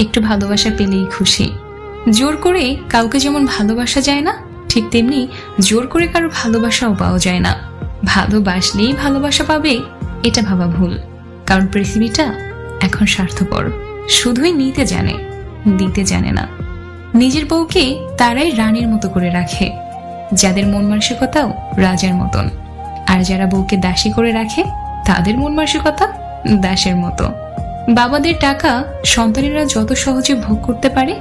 একটু ভালোবাসা পেলেই খুশি। জোর করে কাউকে যেমন ভালোবাসা যায় না, ঠিক তেমনি জোর করে কারো ভালোবাসাও পাওয়া যায় না। ভালোবাসলেই ভালোবাসা পাবে এটা ভাবা ভুল, কারণ পৃথিবীটা এখন স্বার্থপর, শুধুই নিতে জানে, দিতে জানে না। নিজের বউকে তারাই রানীর মতো করে রাখে যাদের মন মানসিকতাও রাজার মতন, আর যারা বউকে দাসী করে রাখে তাদের মন মানসিকতা দাসের মতো। বাবাদের টাকা সন্তানেরা যত সহজে ভোগ করতে পারে,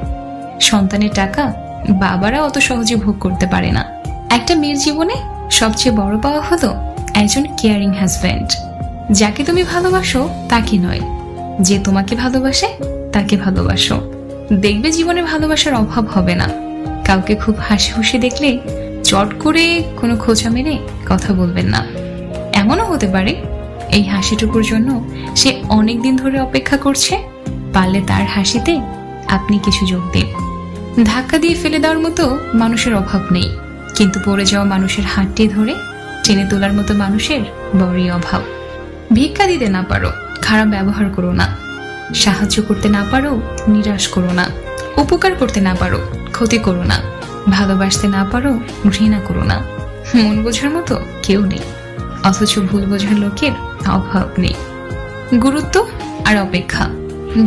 সন্তানের টাকা বাবারা অত সহজে ভোগ করতে পারে না। একটা মেয়ের জীবনে সবচেয়ে বড় পাওয়া হলো একজন কেয়ারিং হাজব্যান্ড, যাকে তুমি ভালোবাসো তাকে নয়, যে তোমাকে ভালোবাসে তাকে ভালোবাসো। দেখবে জীবনে ভালোবাসার অভাব হবে না। কাউকে খুব হাসি খুশি দেখলে চট করে কোনো খোঁচা মেরে কথা বলবেন না। এমনও হতে পারে এই হাসিটুকুর জন্য সে অনেক দিন ধরে অপেক্ষা করছে, পারলে তার হাসিতে আপনি কিছু যোগ দিন। ধাক্কা দিয়ে ফেলে দেওয়ার মতো মানুষের অভাব নেই, কিন্তু পড়ে যাওয়া মানুষের হাতটি ধরে টেনে তোলার মতো মানুষের বড়ই অভাব। ভিক্ষা দিতে না পারো, খারাপ ব্যবহার করো না। সাহায্য করতে না পারো, নিরাশ করো না। উপকার করতে না পারো, ক্ষতি করো না। ভালোবাসতে না পারো, ঘৃণা করো না। মন বোঝার মতো কেউ নেই, অথচ ভুল বোঝার লোকের অভাব নেই। গুরুত্ব আর অপেক্ষা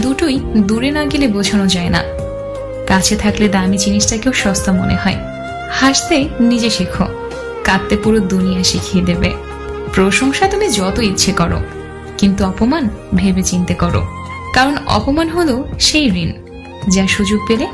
দুটোই দূরে না গেলে বোঝানো যায় না। কাছে থাকলে দামি জিনিসটাকেও সস্তা মনে হয়। হাসতে নিজে শেখো, কাঁদতে পুরো দুনিয়া শিখিয়ে দেবে। প্রশংসা তুমি যত ইচ্ছে করো, কিন্তু অপমান ভেবে চিন্তে করো, কারণ অপমান হলো সেই ঋণ যা সুযোগ পেলে